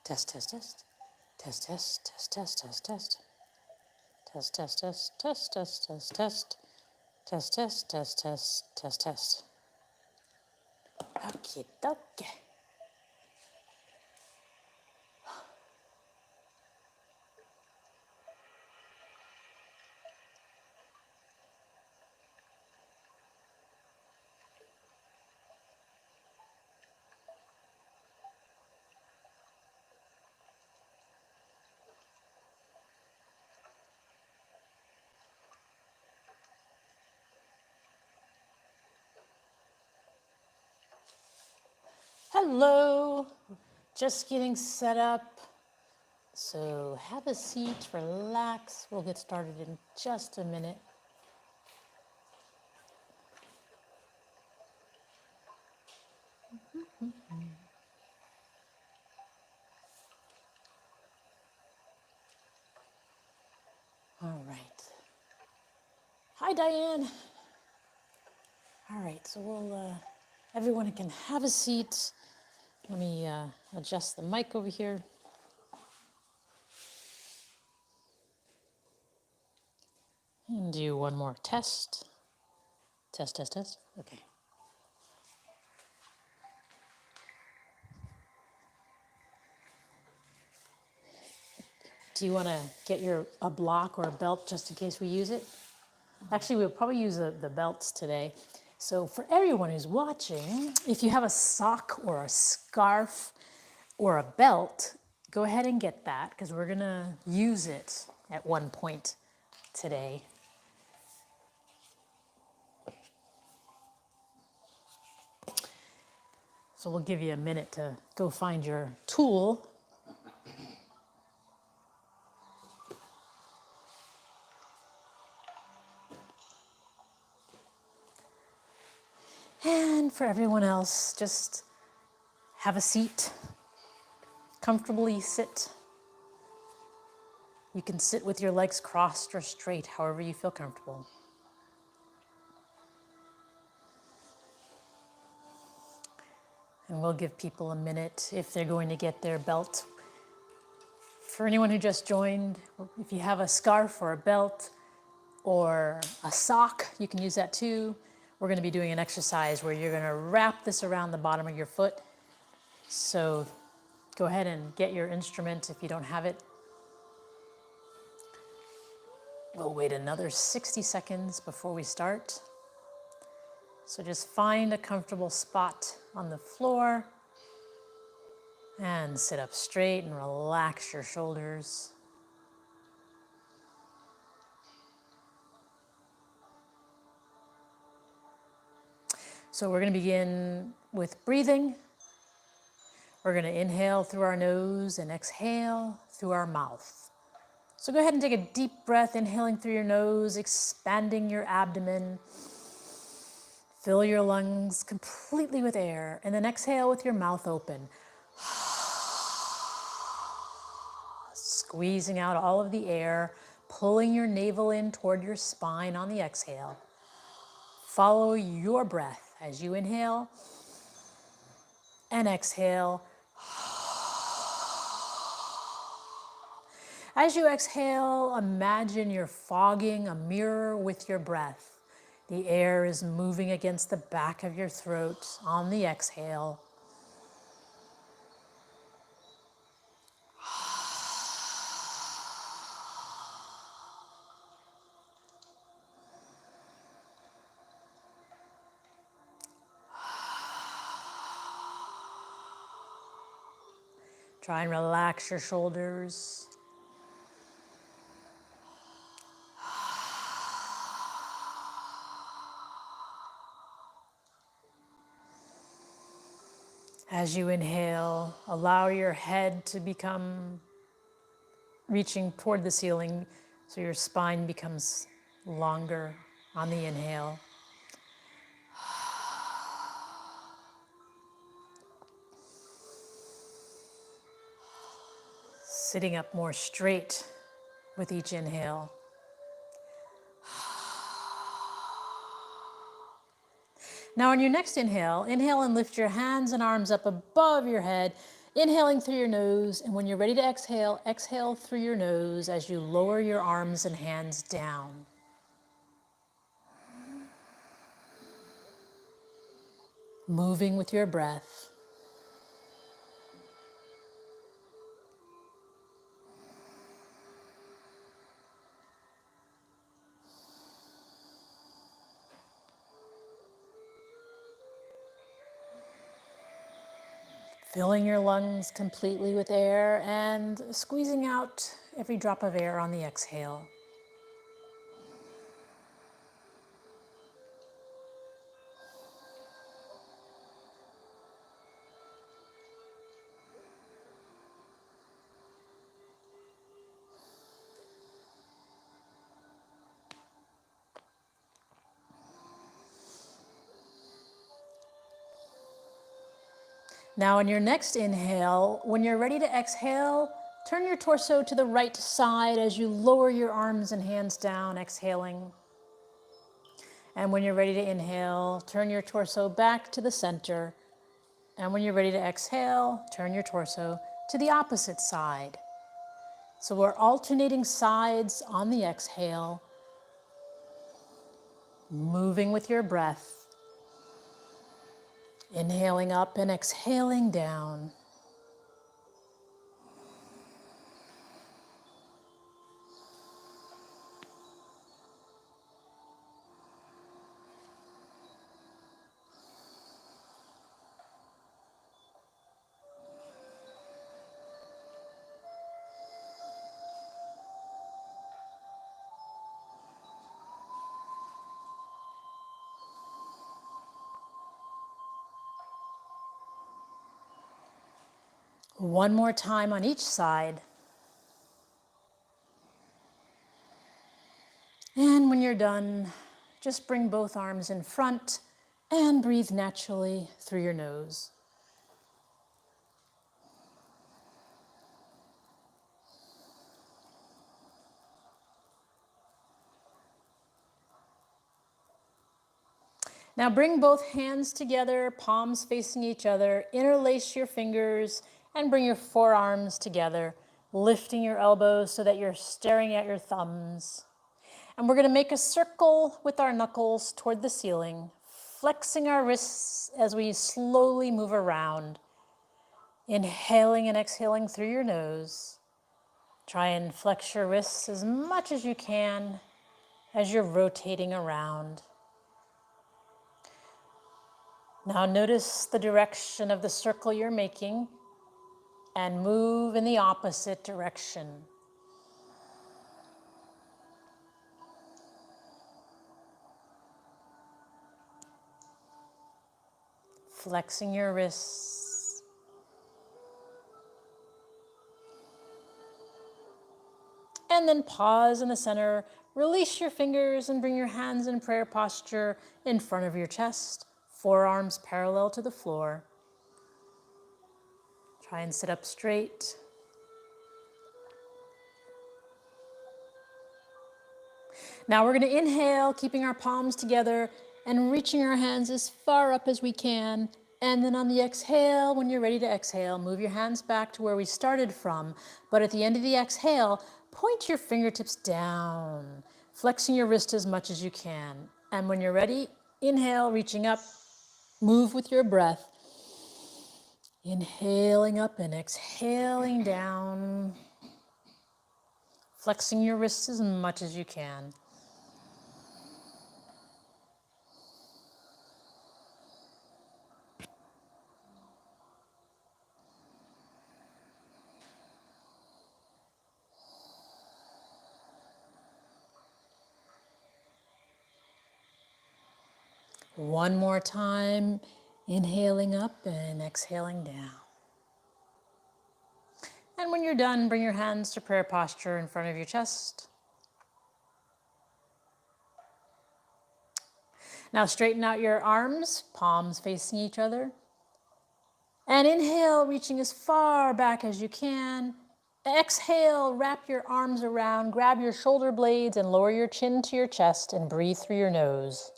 Test, test, test. Test, test, test, test, test, test. Test, test, test, test, test, test, test. Test, test, test, test, test, test. Okie dokie. Hello. Just getting set up. So have a seat, relax. We'll get started in just a minute. All right. Hi, Diane. All right, so everyone can have a seat. Let me adjust the mic over here. And do one more test. Test, test, test. Okay. Do you want to get a block or a belt just in case we use it? Actually, we'll probably use the belts today. So for everyone who's watching, if you have a sock or a scarf or a belt, go ahead and get that because we're going to use it at one point today. So we'll give you a minute to go find your tool. And for everyone else, just have a seat, comfortably sit. You can sit with your legs crossed or straight, however you feel comfortable. And we'll give people a minute if they're going to get their belt. For anyone who just joined, if you have a scarf or a belt or a sock, you can use that too. We're going to be doing an exercise where you're going to wrap this around the bottom of your foot. So go ahead and get your instrument if you don't have it. We'll wait another 60 seconds before we start. So just find a comfortable spot on the floor and sit up straight and relax your shoulders. So we're going to begin with breathing. We're going to inhale through our nose and exhale through our mouth. So go ahead and take a deep breath, inhaling through your nose, expanding your abdomen. Fill your lungs completely with air, and then exhale with your mouth open. Squeezing out all of the air, pulling your navel in toward your spine on the exhale. Follow your breath as you inhale and exhale. As you exhale, imagine you're fogging a mirror with your breath. The air is moving against the back of your throat on the exhale. Try and relax your shoulders. As you inhale, allow your head to become reaching toward the ceiling so your spine becomes longer on the inhale. Sitting up more straight with each inhale. Now on your next inhale, inhale and lift your hands and arms up above your head Inhaling through your nose, and when you're ready to exhale, exhale through your nose as you lower your arms and hands down. Moving with your breath. Filling your lungs completely with air and squeezing out every drop of air on the exhale. Now on your next inhale, when you're ready to exhale, turn your torso to the right side as you lower your arms and hands down, exhaling. And when you're ready to inhale, turn your torso back to the center. And when you're ready to exhale, turn your torso to the opposite side. So we're alternating sides on the exhale, moving with your breath. Inhaling up and exhaling down. One more time on each side. And when you're done, just bring both arms in front and breathe naturally through your nose. Now bring both hands together, palms facing each other, interlace your fingers, and bring your forearms together, lifting your elbows so that you're staring at your thumbs. And we're going to make a circle with our knuckles toward the ceiling, flexing our wrists as we slowly move around. Inhaling and exhaling through your nose. Try and flex your wrists as much as you can as you're rotating around. Now notice the direction of the circle you're making and move in the opposite direction. Flexing your wrists. And then pause in the center, release your fingers and bring your hands in prayer posture in front of your chest, forearms parallel to the floor. Try and sit up straight. Now we're going to inhale, keeping our palms together and reaching our hands as far up as we can. And then on the exhale, when you're ready to exhale, move your hands back to where we started from. But at the end of the exhale, point your fingertips down, flexing your wrist as much as you can. And when you're ready, inhale, reaching up, move with your breath. Inhaling up and exhaling down, flexing your wrists as much as you can. One more time, inhaling up and exhaling down. And when you're done, bring your hands to prayer posture in front of your chest. Now straighten out your arms, palms facing each other. And inhale, reaching as far back as you can. Exhale, wrap your arms around, grab your shoulder blades and lower your chin to your chest and breathe through your nose.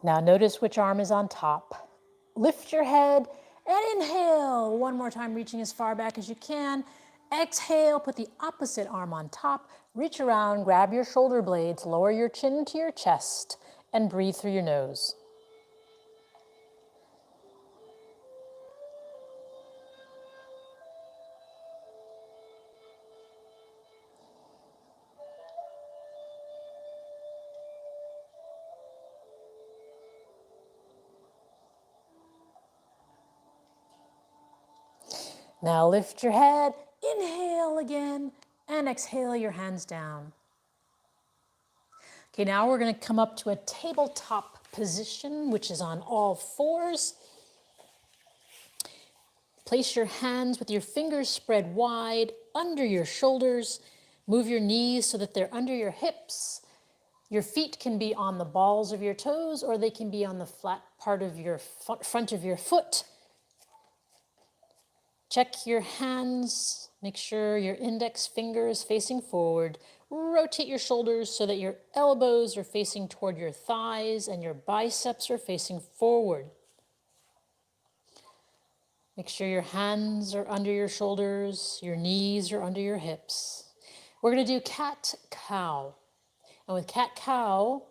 Now notice which arm is on top. Lift your head and inhale. One more time, reaching as far back as you can. Exhale, put the opposite arm on top. Reach around, grab your shoulder blades, lower your chin to your chest, and breathe through your nose. Now lift your head, inhale again, and exhale your hands down. Okay, now we're going to come up to a tabletop position, which is on all fours. Place your hands with your fingers spread wide under your shoulders. Move your knees so that they're under your hips. Your feet can be on the balls of your toes, or they can be on the flat part of your front of your foot. Check your hands. Make sure your index finger is facing forward. Rotate your shoulders so that your elbows are facing toward your thighs and your biceps are facing forward. Make sure your hands are under your shoulders, your knees are under your hips. We're going to do cat-cow. And with cat-cow,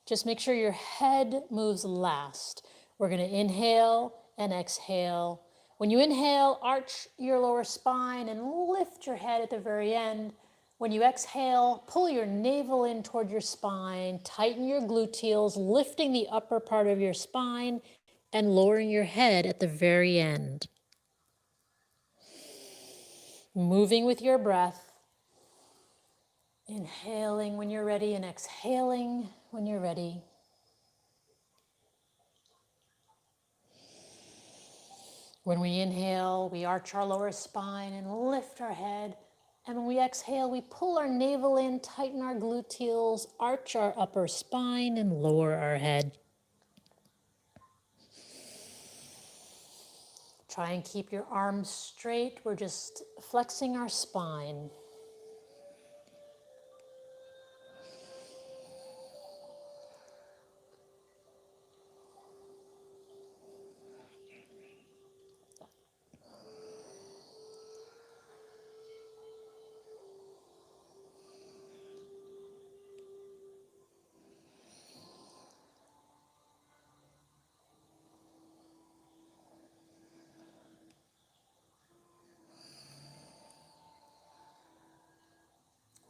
just make sure your head moves last. We're going to inhale and exhale. When you inhale, arch your lower spine and lift your head at the very end. When you exhale, pull your navel in toward your spine, tighten your gluteals, lifting the upper part of your spine and lowering your head at the very end. Moving with your breath. Inhaling when you're ready and exhaling when you're ready. When we inhale, we arch our lower spine and lift our head. And when we exhale, we pull our navel in, tighten our gluteals, arch our upper spine, and lower our head. Try and keep your arms straight. We're just flexing our spine.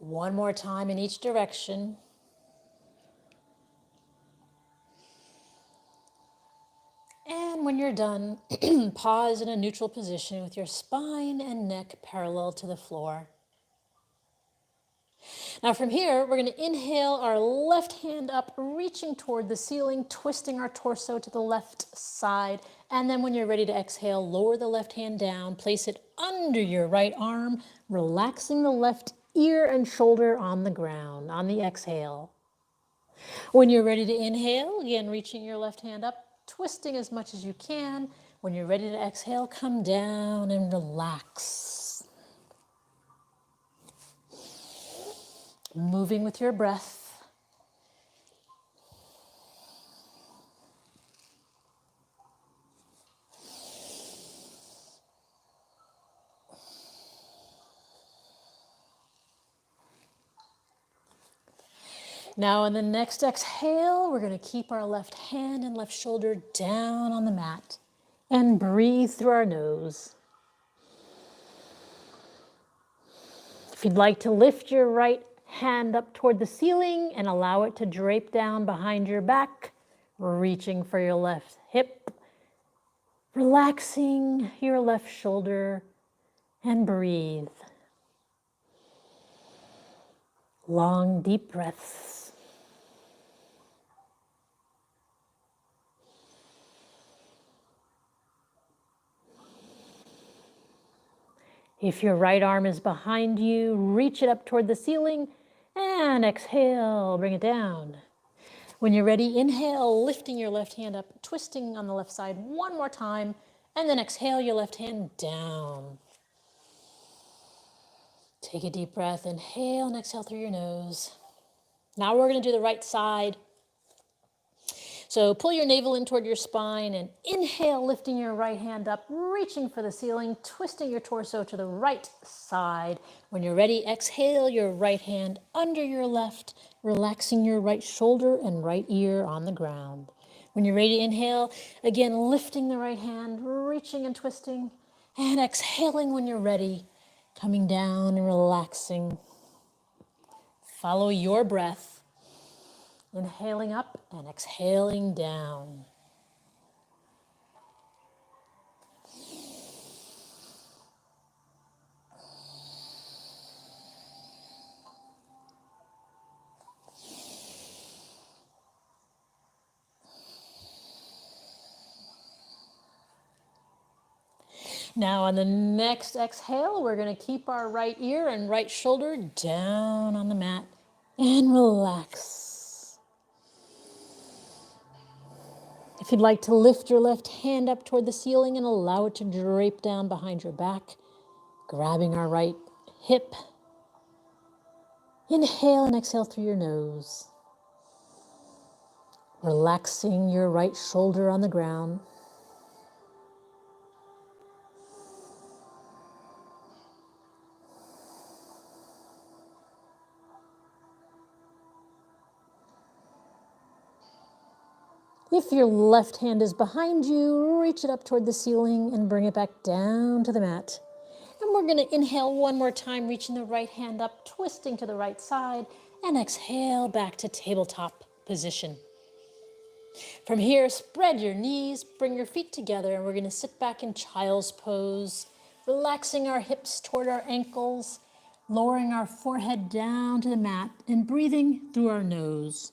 One more time in each direction. And when you're done, pause in a neutral position with your spine and neck parallel to the floor. Now from here, we're going to inhale our left hand up, reaching toward the ceiling, twisting our torso to the left side. And then when you're ready to exhale, lower the left hand down, place it under your right arm, relaxing the left ear and shoulder on the ground on the exhale. When you're ready to inhale, again, reaching your left hand up, twisting as much as you can. When you're ready to exhale, come down and relax. Moving with your breath. Now in the next exhale, we're going to keep our left hand and left shoulder down on the mat and breathe through our nose. If you'd like to lift your right hand up toward the ceiling and allow it to drape down behind your back, reaching for your left hip, relaxing your left shoulder, and breathe. Long, deep breaths. If your right arm is behind you, reach it up toward the ceiling and exhale, bring it down. When you're ready, inhale, lifting your left hand up, twisting on the left side one more time, and then exhale your left hand down. Take a deep breath, inhale and exhale through your nose. Now we're going to do the right side. So pull your navel in toward your spine and inhale, lifting your right hand up, reaching for the ceiling, twisting your torso to the right side. When you're ready, exhale your right hand under your left, relaxing your right shoulder and right ear on the ground. When you're ready to inhale, again, lifting the right hand, reaching and twisting, and exhaling when you're ready, coming down and relaxing. Follow your breath, inhaling up and exhaling down. Now on the next exhale, we're going to keep our right ear and right shoulder down on the mat and relax. If you'd like to lift your left hand up toward the ceiling and allow it to drape down behind your back, grabbing our right hip. Inhale and exhale through your nose. Relaxing your right shoulder on the ground. If your left hand is behind you, reach it up toward the ceiling and bring it back down to the mat. And we're going to inhale one more time, reaching the right hand up, twisting to the right side, and exhale back to tabletop position. From here, spread your knees, bring your feet together, and we're going to sit back in child's pose, relaxing our hips toward our ankles, lowering our forehead down to the mat, and breathing through our nose.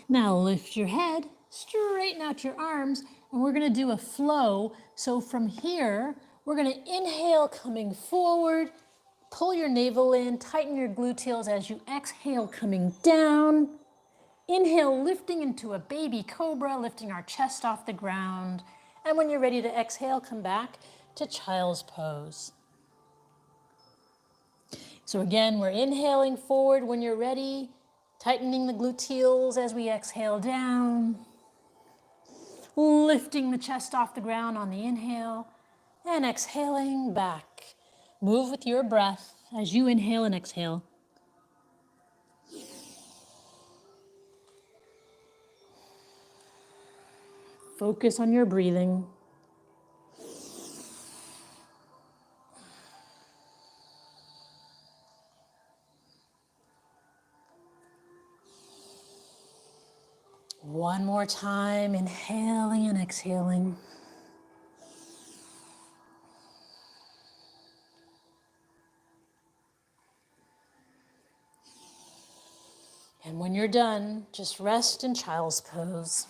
Now lift your head, straighten out your arms, and we're going to do a flow. So from here, we're going to inhale coming forward, pull your navel in, tighten your gluteals as you exhale coming down. Inhale, lifting into a baby cobra, lifting our chest off the ground. And when you're ready to exhale, come back to child's pose. So again, we're inhaling forward. When you're ready, tightening the gluteals as we exhale down. Lifting the chest off the ground on the inhale and exhaling back. Move with your breath as you inhale and exhale. Focus on your breathing. One more time, inhaling and exhaling. And when you're done, just rest in child's pose.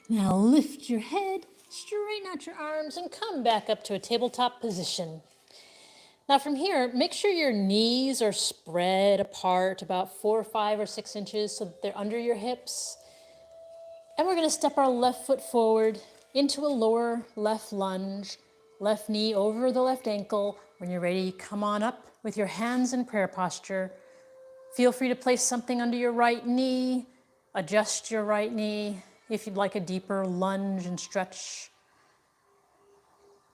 Now lift your head, straighten out your arms, and come back up to a tabletop position. Now from here, make sure your knees are spread apart about 4, 5, or 6 inches so that they're under your hips. And we're going to step our left foot forward into a lower left lunge, left knee over the left ankle. When you're ready, come on up with your hands in prayer posture. Feel free to place something under your right knee, adjust your right knee. If you'd like a deeper lunge and stretch,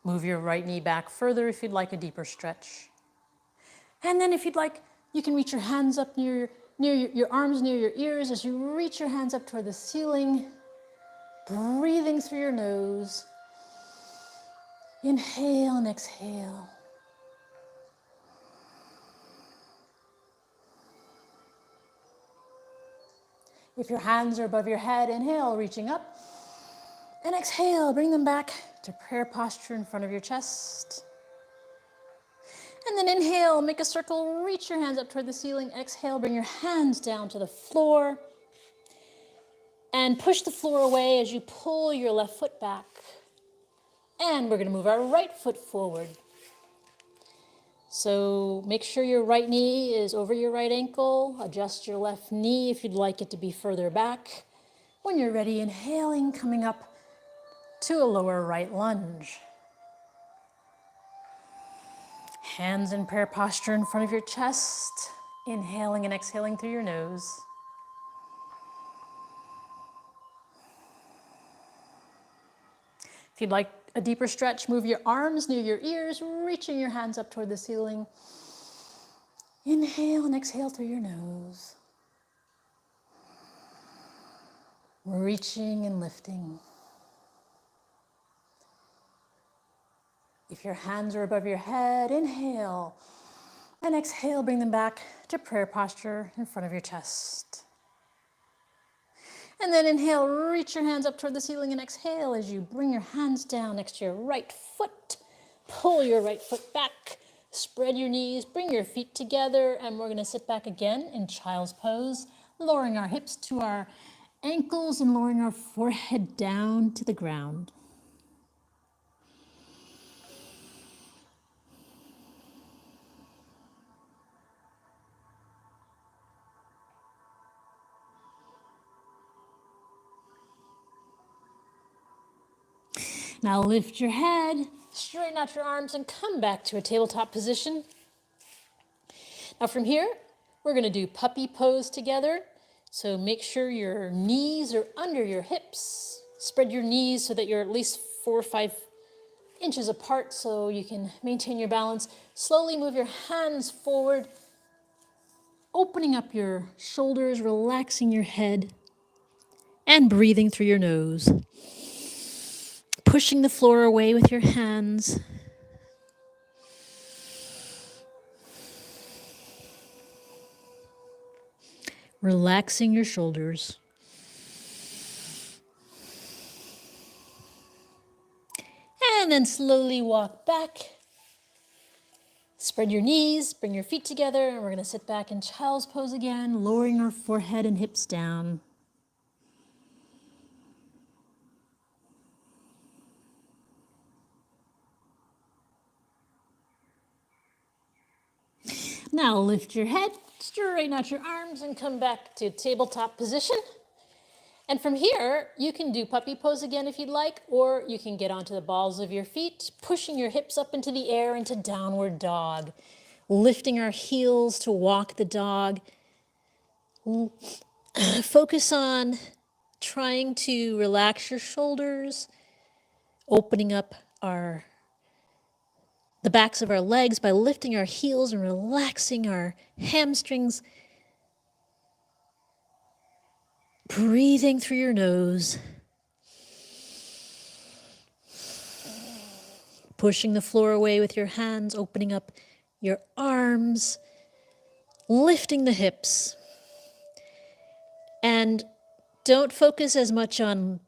move your right knee back further if you'd like a deeper stretch. And then if you'd like, you can reach your hands up near your arms near your ears as you reach your hands up toward the ceiling, breathing through your nose. Inhale and exhale. If your hands are above your head, inhale, reaching up. And exhale, bring them back to prayer posture in front of your chest. And then inhale, make a circle, reach your hands up toward the ceiling. Exhale, bring your hands down to the floor. And push the floor away as you pull your left foot back. And we're going to move our right foot forward. So make sure your right knee is over your right ankle. Adjust your left knee if you'd like it to be further back. When you're ready, inhaling, coming up to a lower right lunge. Hands in prayer posture in front of your chest. Inhaling and exhaling through your nose. If you'd like a deeper stretch, move your arms near your ears, reaching your hands up toward the ceiling. Inhale and exhale through your nose. Reaching and lifting. If your hands are above your head, inhale. And exhale, bring them back to prayer posture in front of your chest. And then inhale, reach your hands up toward the ceiling, and exhale as you bring your hands down next to your right foot. Pull your right foot back, spread your knees, bring your feet together, and we're going to sit back again in child's pose, lowering our hips to our ankles and lowering our forehead down to the ground. Now lift your head, straighten out your arms, and come back to a tabletop position. Now from here, we're going to do puppy pose together. So make sure your knees are under your hips. Spread your knees so that you're at least 4 or 5 inches apart so you can maintain your balance. Slowly move your hands forward, opening up your shoulders, relaxing your head, and breathing through your nose. Pushing the floor away with your hands. Relaxing your shoulders. And then slowly walk back. Spread your knees, bring your feet together, and we're going to sit back in child's pose again, lowering our forehead and hips down. Now lift your head, straighten out your arms, and come back to tabletop position. And from here, you can do puppy pose again if you'd like, or you can get onto the balls of your feet, pushing your hips up into the air into downward dog. Lifting our heels to walk the dog. Focus on trying to relax your shoulders, opening up the backs of our legs by lifting our heels and relaxing our hamstrings. Breathing through your nose. Pushing the floor away with your hands, opening up your arms, lifting the hips. And don't focus as much on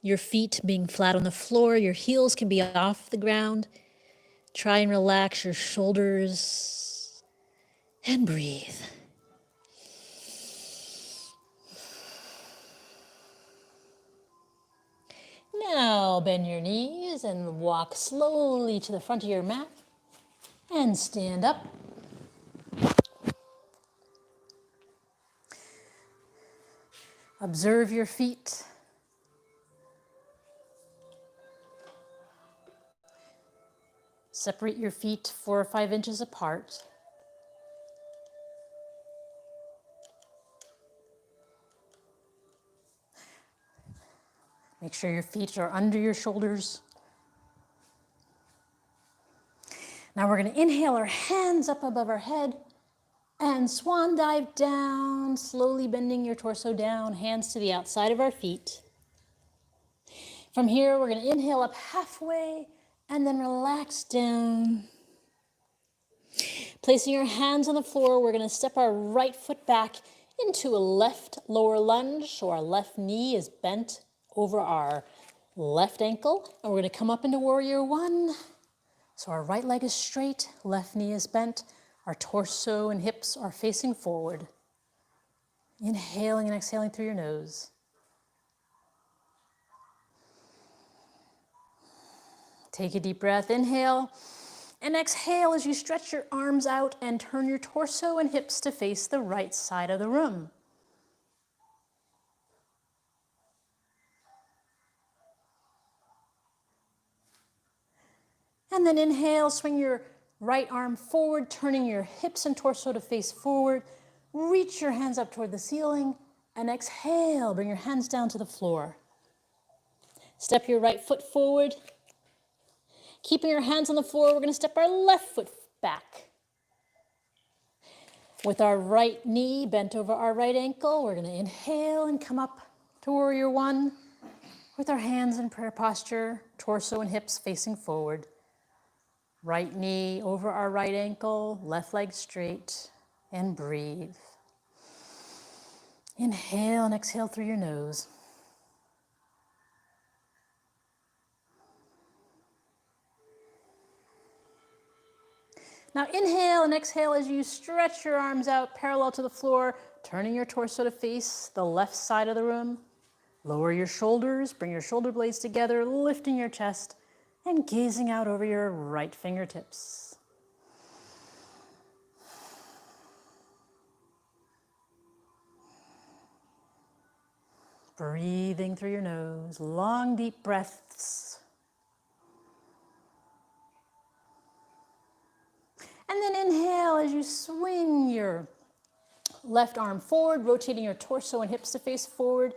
your feet being flat on the floor. Your heels can be off the ground. Try and relax your shoulders and breathe. Now bend your knees and walk slowly to the front of your mat and stand up. Observe your feet. Separate your feet 4 or 5 inches apart. Make sure your feet are under your shoulders. Now we're going to inhale our hands up above our head and swan dive down, slowly bending your torso down, hands to the outside of our feet. From here, we're going to inhale up halfway and then relax down. Placing your hands on the floor, we're going to step our right foot back into a left lower lunge, so our left knee is bent over our left ankle, and we're going to come up into warrior one. So our right leg is straight, left knee is bent, our torso and hips are facing forward. Inhaling and exhaling through your nose. Take a deep breath, inhale, and exhale as you stretch your arms out and turn your torso and hips to face the right side of the room. And then inhale, swing your right arm forward, turning your hips and torso to face forward. Reach your hands up toward the ceiling, and exhale, bring your hands down to the floor. Step your right foot forward. Keeping your hands on the floor, we're going to step our left foot back. With our right knee bent over our right ankle, we're going to inhale and come up to warrior one with our hands in prayer posture, torso and hips facing forward. Right knee over our right ankle, left leg straight, and breathe. Inhale and exhale through your nose. Now inhale and exhale as you stretch your arms out parallel to the floor, turning your torso to face the left side of the room. Lower your shoulders, bring your shoulder blades together, lifting your chest and gazing out over your right fingertips. Breathing through your nose, long deep breaths. And then inhale as you swing your left arm forward, rotating your torso and hips to face forward,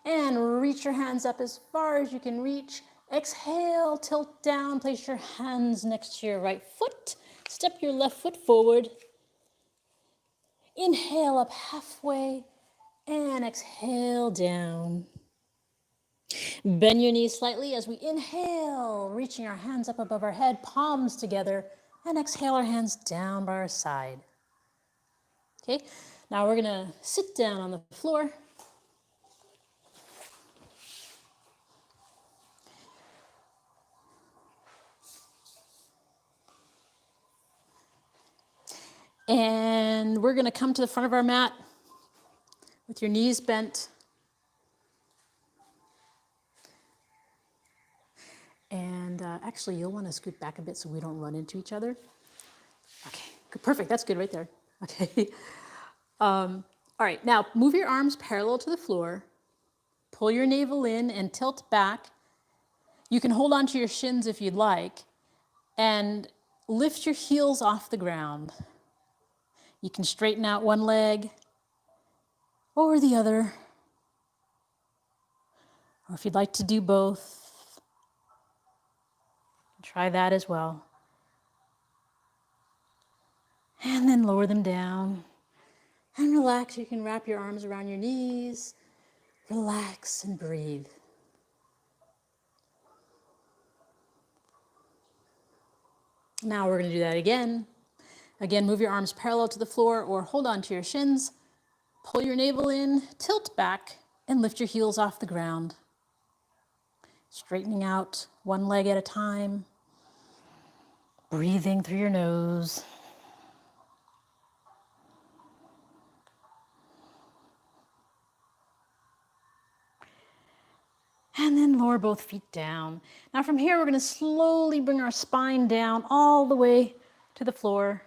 and reach your hands up as far as you can reach. Exhale, tilt down, place your hands next to your right foot. Step your left foot forward. Inhale up halfway, and exhale down. Bend your knees slightly as we inhale, reaching our hands up above our head, palms together, and exhale our hands down by our side. Okay, now we're gonna sit down on the floor. And we're gonna come to the front of our mat with your knees bent. And actually, you'll want to scoot back a bit so we don't run into each other. Okay, good, perfect. That's good right there. Okay. All right, now move your arms parallel to the floor. Pull your navel in and tilt back. You can hold onto your shins if you'd like. And lift your heels off the ground. You can straighten out one leg or the other. Or if you'd like to do both, try that as well. And then lower them down. And relax. You can wrap your arms around your knees. Relax and breathe. Now we're going to do that again. Again, move your arms parallel to the floor or hold on to your shins. Pull your navel in, tilt back, and lift your heels off the ground. Straightening out one leg at a time. Breathing through your nose. And then lower both feet down. Now from here, we're going to slowly bring our spine down all the way to the floor.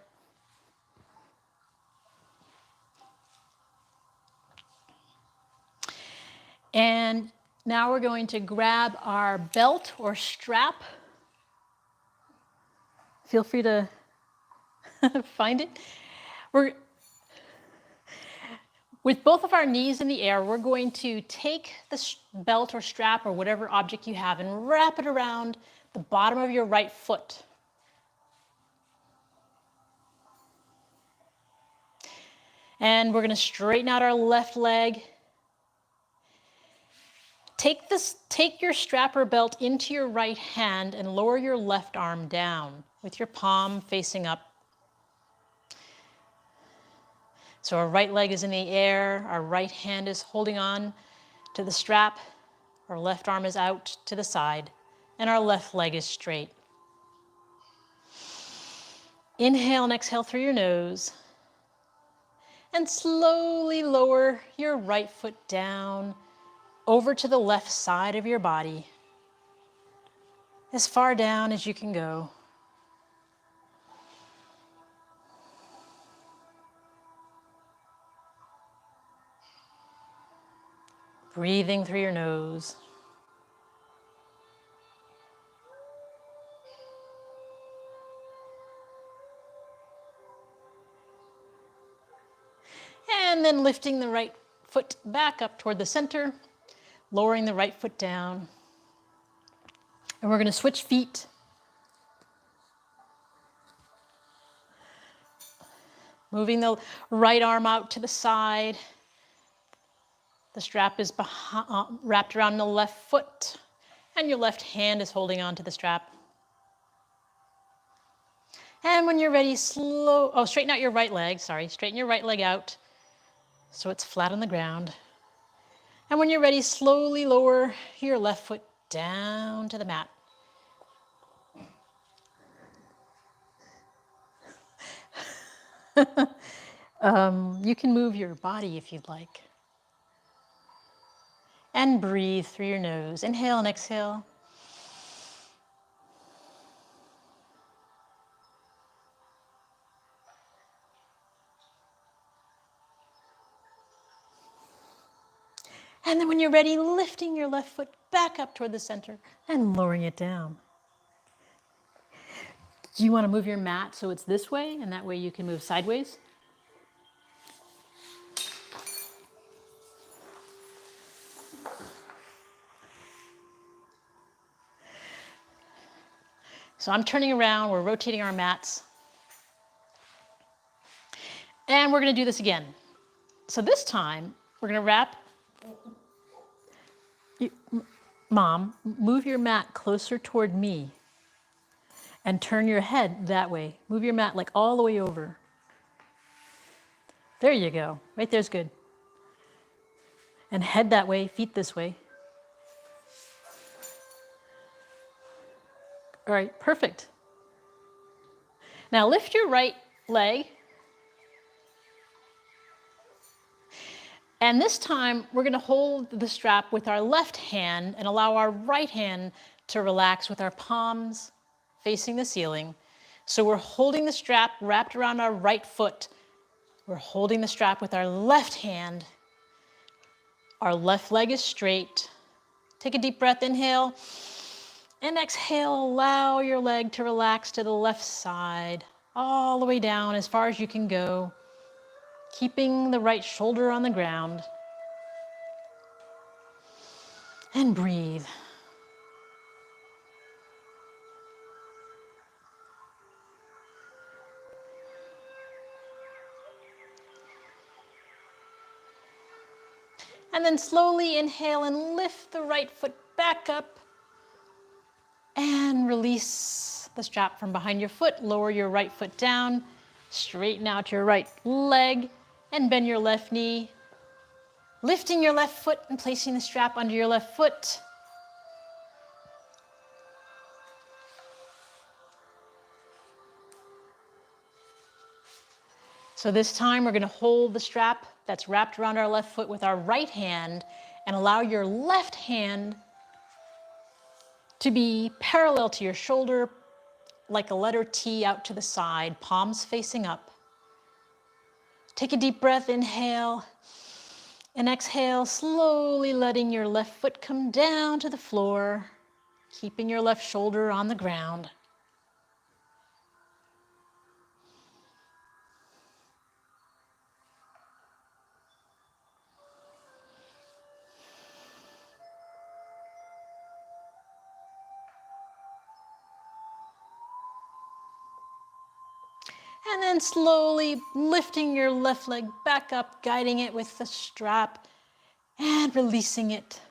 And now we're going to grab our belt or strap. Feel free to find it. With both of our knees in the air, we're going to take the belt or strap or whatever object you have and wrap it around the bottom of your right foot. And we're going to straighten out our left leg. Take your strap or belt into your right hand and lower your left arm down with your palm facing up. So our right leg is in the air, our right hand is holding on to the strap. Our left arm is out to the side, and our left leg is straight. Inhale and exhale through your nose. And slowly lower your right foot down over to the left side of your body, as far down as you can go. Breathing through your nose. And then lifting the right foot back up toward the center, lowering the right foot down. And we're going to switch feet. Moving the right arm out to the side. The strap is wrapped around the left foot, and your left hand is holding on to the strap. And when you're ready, straighten out your right leg, straighten your right leg out so it's flat on the ground. And when you're ready, slowly lower your left foot down to the mat. You can move your body if you'd like. And breathe through your nose. Inhale and exhale. And then when you're ready, lifting your left foot back up toward the center and lowering it down. Do you want to move your mat so it's this way, and that way you can move sideways? So I'm turning around, we're rotating our mats. And we're going to do this again. So this time, we're going to wrap. Mom, move your mat closer toward me and turn your head that way. Move your mat like all the way over. There you go. Right there's good. And head that way, feet this way. All right, perfect. Now lift your right leg. And this time, we're going to hold the strap with our left hand and allow our right hand to relax with our palms facing the ceiling. So we're holding the strap wrapped around our right foot. We're holding the strap with our left hand. Our left leg is straight. Take a deep breath, inhale. And exhale, allow your leg to relax to the left side, all the way down as far as you can go. Keeping the right shoulder on the ground. And breathe. And then slowly inhale and lift the right foot back up. And release the strap from behind your foot. Lower your right foot down. Straighten out your right leg. And bend your left knee, lifting your left foot and placing the strap under your left foot. So this time we're going to hold the strap that's wrapped around our left foot with our right hand and allow your left hand to be parallel to your shoulder, like a letter T out to the side, palms facing up. Take a deep breath, inhale, and exhale, slowly letting your left foot come down to the floor, keeping your left shoulder on the ground. And then slowly lifting your left leg back up, guiding it with the strap and releasing it.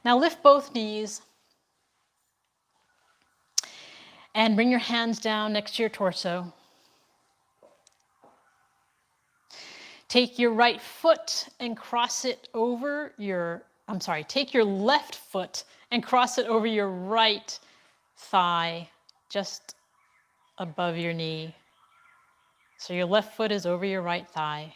Now lift both knees and bring your hands down next to your torso. Take your right foot and cross it over your, take your left foot and cross it over your right thigh, just above your knee. So your left foot is over your right thigh.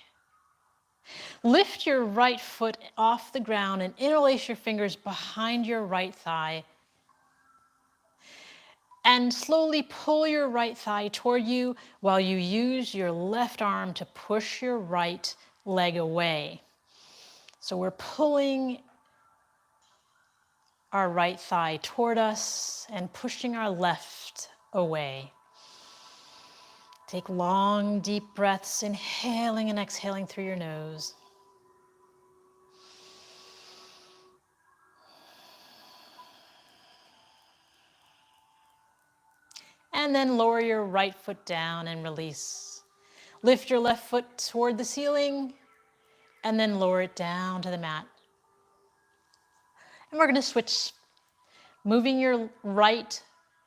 Lift your right foot off the ground and interlace your fingers behind your right thigh. And slowly pull your right thigh toward you while you use your left arm to push your right leg away. So we're pulling our right thigh toward us and pushing our left away. Take long, deep breaths, inhaling and exhaling through your nose. And then lower your right foot down and release. Lift your left foot toward the ceiling and then lower it down to the mat. And we're going to switch, moving your right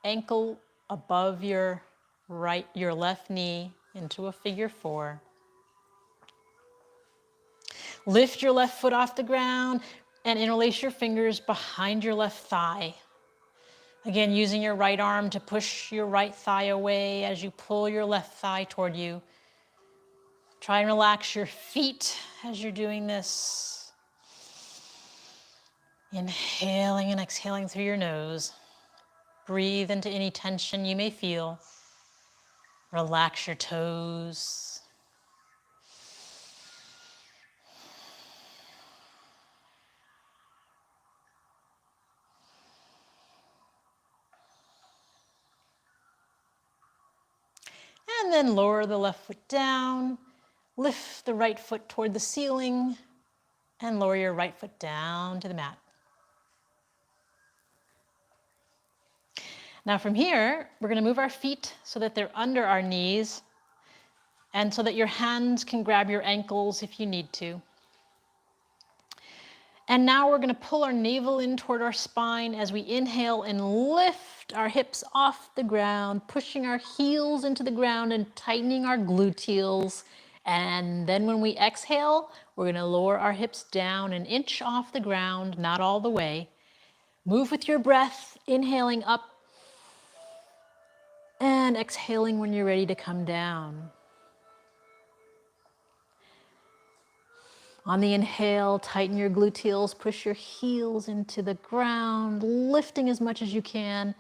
ankle above your left knee into a figure 4. Lift your left foot off the ground and interlace your fingers behind your left thigh. Again, using your right arm to push your right thigh away as you pull your left thigh toward you. Try and relax your feet as you're doing this. Inhaling and exhaling through your nose. Breathe into any tension you may feel. Relax your toes. And then lower the left foot down. Lift the right foot toward the ceiling and lower your right foot down to the mat. Now from here, we're going to move our feet so that they're under our knees and so that your hands can grab your ankles if you need to. And now we're going to pull our navel in toward our spine as we inhale and lift our hips off the ground, pushing our heels into the ground and tightening our gluteals. And then when we exhale, we're going to lower our hips down an inch off the ground, not all the way. Move with your breath, inhaling up and exhaling when you're ready to come down. On the inhale, tighten your gluteals, push your heels into the ground, lifting as much as you can,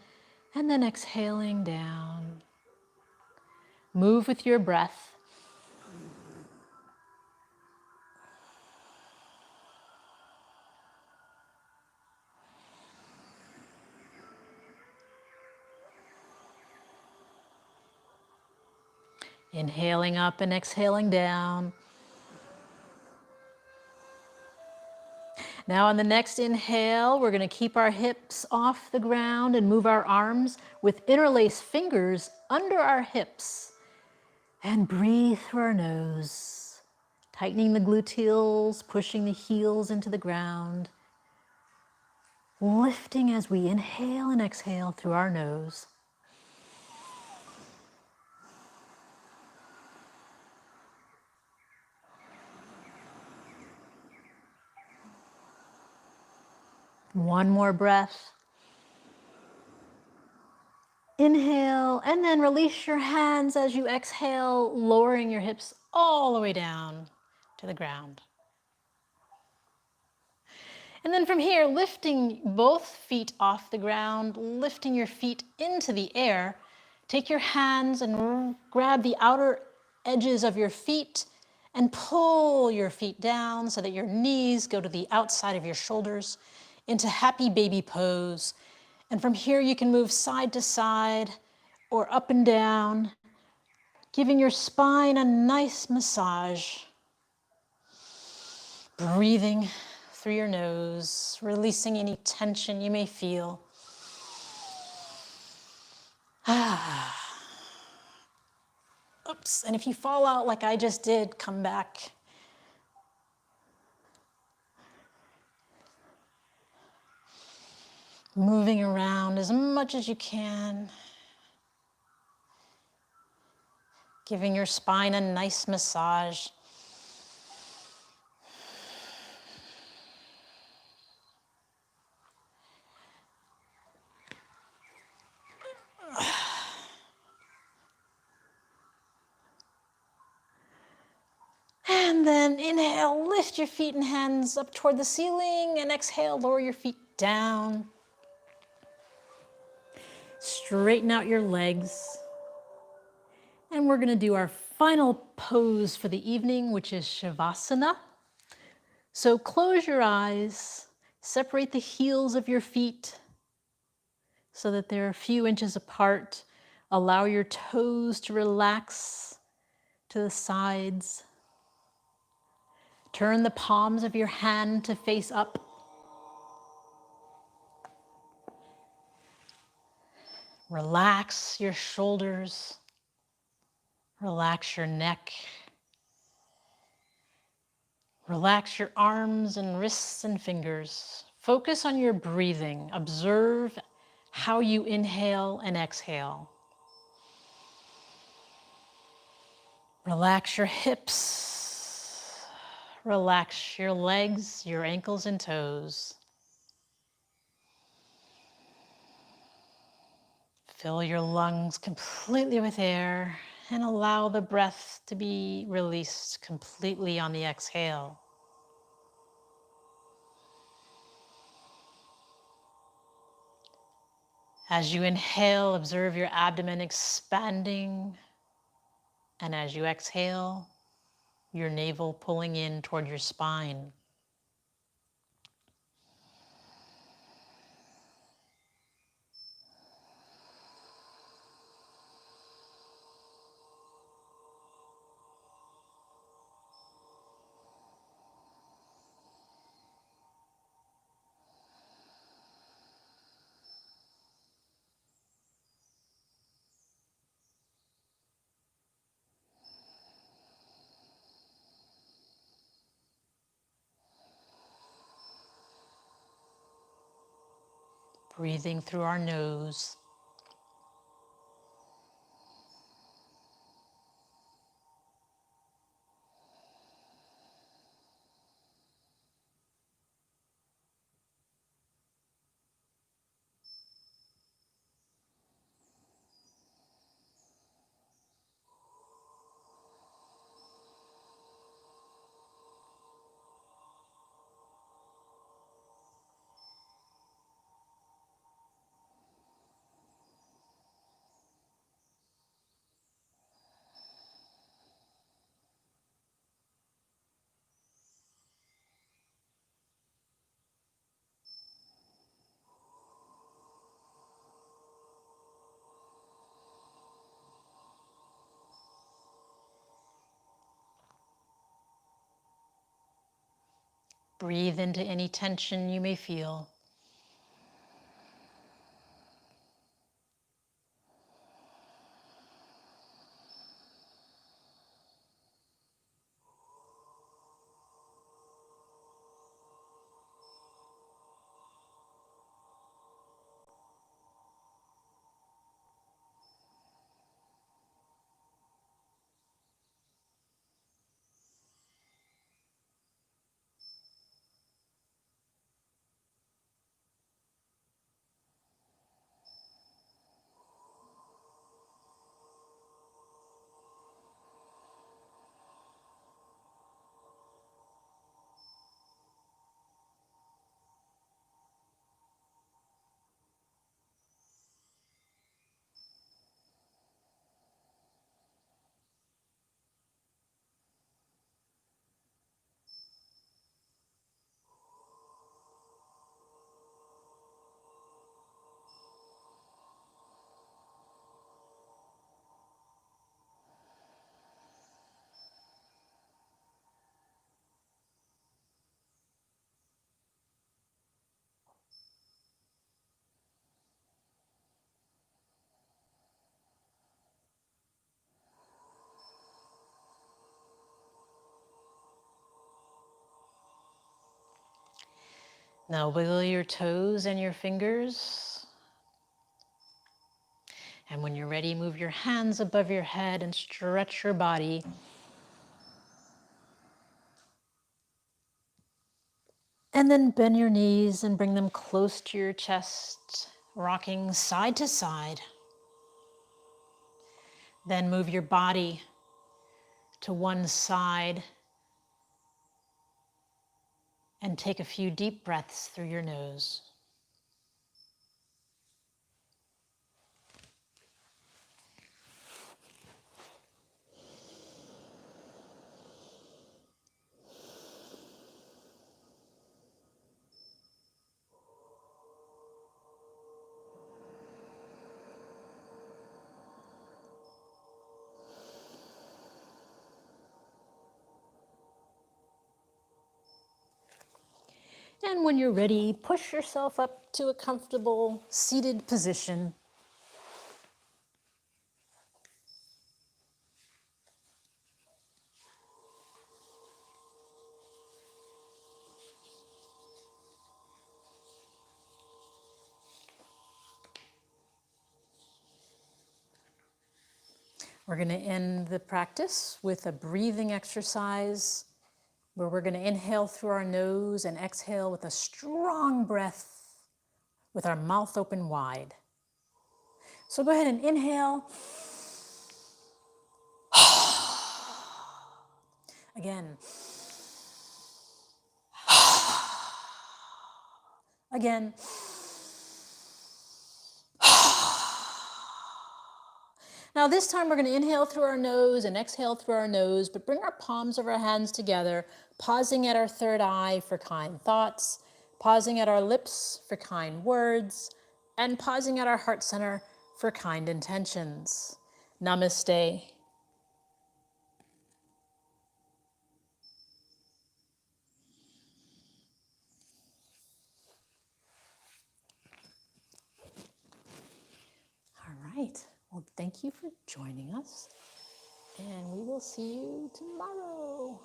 and then exhaling down. Move with your breath. Inhaling up and exhaling down. Now on the next inhale, we're going to keep our hips off the ground and move our arms with interlaced fingers under our hips. And breathe through our nose, tightening the gluteals, pushing the heels into the ground. Lifting as we inhale and exhale through our nose. One more breath. Inhale, and then release your hands as you exhale, lowering your hips all the way down to the ground. And then from here, lifting both feet off the ground, lifting your feet into the air. Take your hands and grab the outer edges of your feet and pull your feet down so that your knees go to the outside of your shoulders into happy baby pose. And from here, you can move side to side or up and down, giving your spine a nice massage. Breathing through your nose, releasing any tension you may feel. Oops, and if you fall out like I just did, come back. Moving around as much as you can. Giving your spine a nice massage. then inhale, lift your feet and hands up toward the ceiling, and exhale, lower your feet down. Straighten out your legs. And we're gonna do our final pose for the evening, which is Shavasana. So close your eyes, separate the heels of your feet so that they're a few inches apart. Allow your toes to relax to the sides. Turn the palms of your hand to face up. Relax your shoulders. Relax your neck. Relax your arms and wrists and fingers. Focus on your breathing. Observe how you inhale and exhale. Relax your hips. Relax your legs, your ankles and toes. Fill your lungs completely with air and allow the breath to be released completely on the exhale. As you inhale, observe your abdomen expanding, and as you exhale, your navel pulling in toward your spine. Breathing through our nose. Breathe into any tension you may feel. Now wiggle your toes and your fingers. And when you're ready, move your hands above your head and stretch your body. And then bend your knees and bring them close to your chest, rocking side to side. Then move your body to one side And take a few deep breaths through your nose. And when you're ready, push yourself up to a comfortable seated position. We're going to end the practice with a breathing exercise where we're going to inhale through our nose and exhale with a strong breath with our mouth open wide. So go ahead and inhale. Again. Again. Now this time we're going to inhale through our nose and exhale through our nose, but bring our palms of our hands together, pausing at our third eye for kind thoughts, pausing at our lips for kind words, and pausing at our heart center for kind intentions. Namaste. All right. Well, thank you for joining us, and we will see you tomorrow.